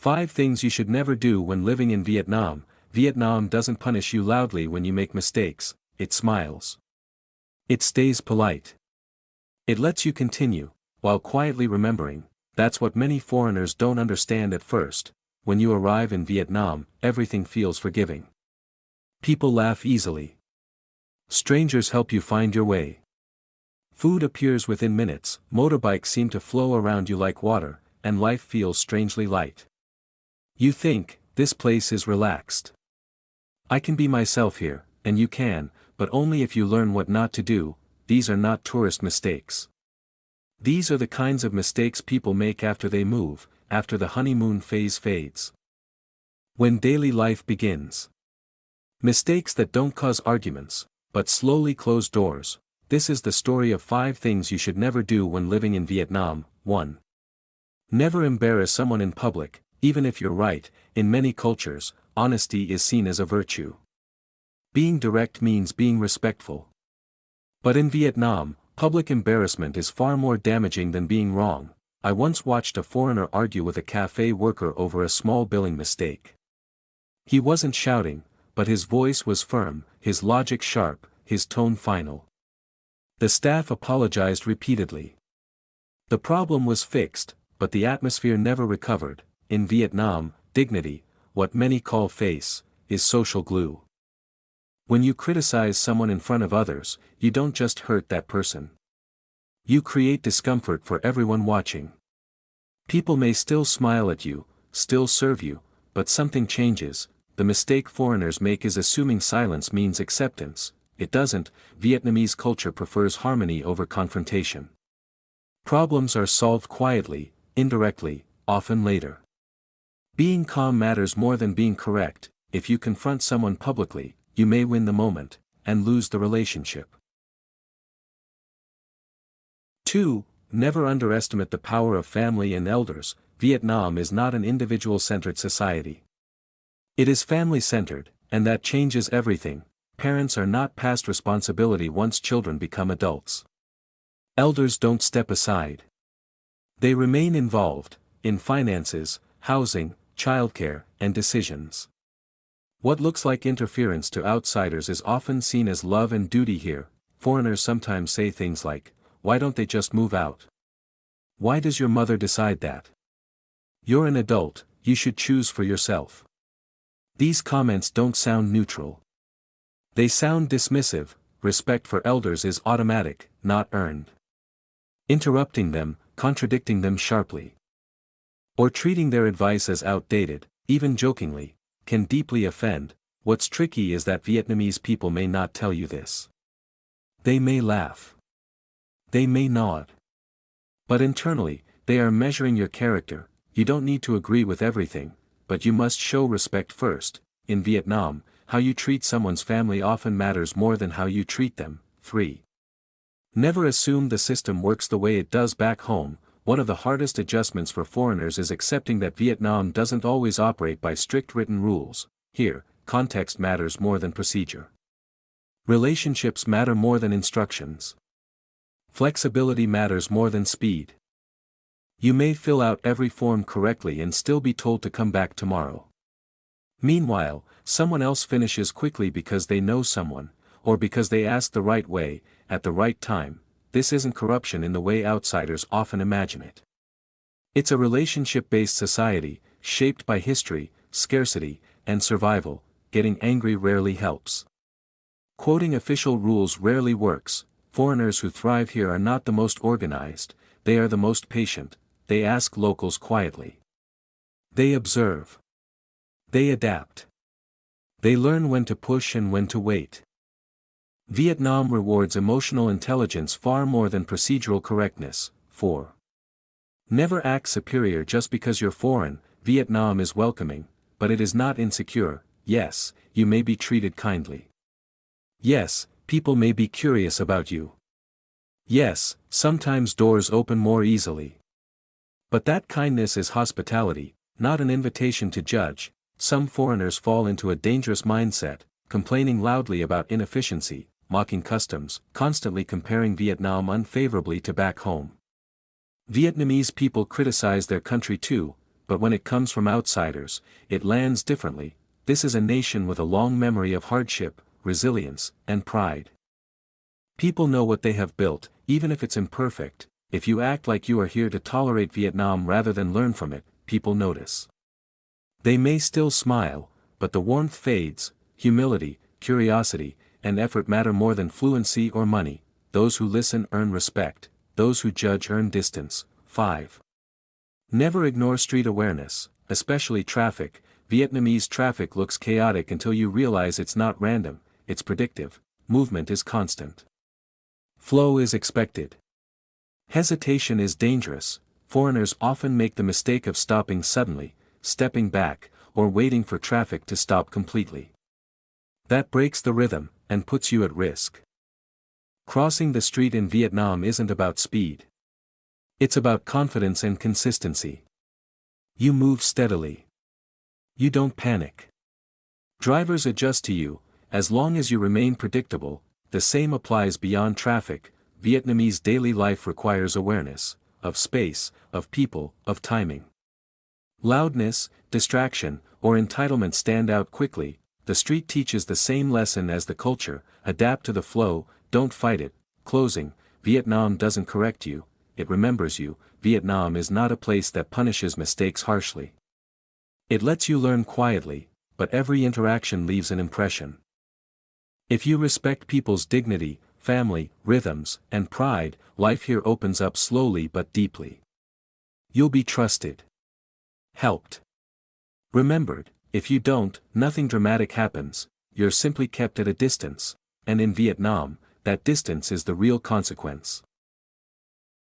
5 things you should never do when living in Vietnam. Vietnam doesn't punish you loudly when you make mistakes, it smiles. It stays polite. It lets you continue, while quietly remembering. That's what many foreigners don't understand at first. When you arrive in Vietnam, everything feels forgiving. People laugh easily. Strangers help you find your way. Food appears within minutes, motorbikes seem to flow around you like water, and life feels strangely light. You think, this place is relaxed. I can be myself here, and you can, but only if you learn what not to do. These are not tourist mistakes. These are the kinds of mistakes people make after they move, after the honeymoon phase fades. When daily life begins. Mistakes that don't cause arguments, but slowly close doors. This is the story of 5 things you should never do when living in Vietnam. 1. Never embarrass someone in public, even if you're right. In many cultures, honesty is seen as a virtue. Being direct means being respectful. But in Vietnam, public embarrassment is far more damaging than being wrong. I once watched a foreigner argue with a cafe worker over a small billing mistake. He wasn't shouting, but his voice was firm, his logic sharp, his tone final. The staff apologized repeatedly. The problem was fixed, but the atmosphere never recovered. In Vietnam, dignity, what many call face, is social glue. When you criticize someone in front of others, you don't just hurt that person. You create discomfort for everyone watching. People may still smile at you, still serve you, but something changes. The mistake foreigners make is assuming silence means acceptance. It doesn't. Vietnamese culture prefers harmony over confrontation. Problems are solved quietly, indirectly, often later. Being calm matters more than being correct. If you confront someone publicly, you may win the moment, and lose the relationship. 2. Never underestimate the power of family and elders. Vietnam is not an individual-centered society. It is family-centered, and that changes everything. Parents are not past responsibility once children become adults. Elders don't step aside. They remain involved, in finances, housing, childcare, and decisions. What looks like interference to outsiders is often seen as love and duty here. Foreigners sometimes say things like, "Why don't they just move out? Why does your mother decide that? You're an adult, you should choose for yourself." These comments don't sound neutral. They sound dismissive. Respect for elders is automatic, not earned. Interrupting them, contradicting them sharply, or treating their advice as outdated, even jokingly, can deeply offend. What's tricky is that Vietnamese people may not tell you this. They may laugh. They may nod. But internally, they are measuring your character. You don't need to agree with everything, but you must show respect first. In Vietnam, how you treat someone's family often matters more than how you treat them. 3. Never assume the system works the way it does back home. One of the hardest adjustments for foreigners is accepting that Vietnam doesn't always operate by strict written rules. Here, context matters more than procedure. Relationships matter more than instructions. Flexibility matters more than speed. You may fill out every form correctly and still be told to come back tomorrow. Meanwhile, someone else finishes quickly because they know someone, or because they asked the right way, at the right time. This isn't corruption in the way outsiders often imagine it. It's a relationship-based society, shaped by history, scarcity, and survival. Getting angry rarely helps. Quoting official rules rarely works. Foreigners who thrive here are not the most organized, they are the most patient. They ask locals quietly. They observe. They adapt. They learn when to push and when to wait. Vietnam rewards emotional intelligence far more than procedural correctness. 4. Never act superior just because you're foreign. Vietnam is welcoming, but it is not insecure. Yes, you may be treated kindly. Yes, people may be curious about you. Yes, sometimes doors open more easily. But that kindness is hospitality, not an invitation to judge. Some foreigners fall into a dangerous mindset, complaining loudly about inefficiency, mocking customs, constantly comparing Vietnam unfavorably to back home. Vietnamese people criticize their country too, but when it comes from outsiders, it lands differently. This is a nation with a long memory of hardship, resilience, and pride. People know what they have built, even if it's imperfect. If you act like you are here to tolerate Vietnam rather than learn from it, people notice. They may still smile, but the warmth fades. Humility, curiosity, and effort matter more than fluency or money. Those who listen earn respect, those who judge earn distance. 5. Never ignore street awareness, especially traffic. Vietnamese traffic looks chaotic until you realize it's not random, it's predictive. Movement is constant. Flow is expected. Hesitation is dangerous. Foreigners often make the mistake of stopping suddenly, stepping back, or waiting for traffic to stop completely. That breaks the rhythm, and puts you at risk. Crossing the street in Vietnam isn't about speed. It's about confidence and consistency. You move steadily. You don't panic. Drivers adjust to you, as long as you remain predictable. The same applies beyond traffic. Vietnamese daily life requires awareness, of space, of people, of timing. Loudness, distraction, or entitlement stand out quickly. The street teaches the same lesson as the culture: adapt to the flow, don't fight it. Closing. Vietnam doesn't correct you, it remembers you. Vietnam is not a place that punishes mistakes harshly. It lets you learn quietly, but every interaction leaves an impression. If you respect people's dignity, family, rhythms, and pride, life here opens up slowly but deeply. You'll be trusted. Helped. Remembered. If you don't, nothing dramatic happens, you're simply kept at a distance, and in Vietnam, that distance is the real consequence.